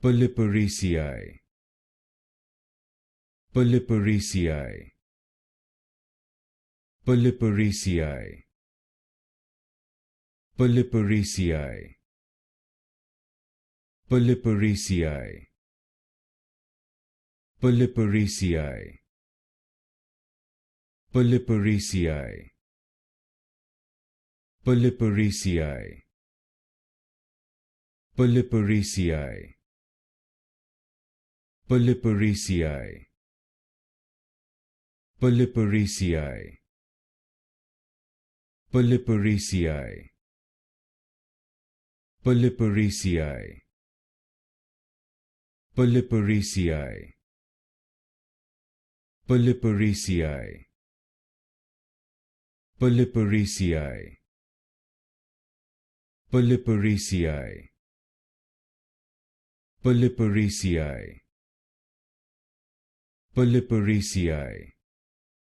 Polyporaceae. Polyporaceae. Polyporaceae. Polyporaceae. Polyporaceae. Polyporaceae. Polyporaceae. Polyporaceae. Polyporaceae. Polyporaceae. Polyporaceae. Polyporaceae. Polyporaceae. Polyporaceae. Polyporaceae. Polyporaceae. Polyporaceae. Polyporaceae. Polyporaceae.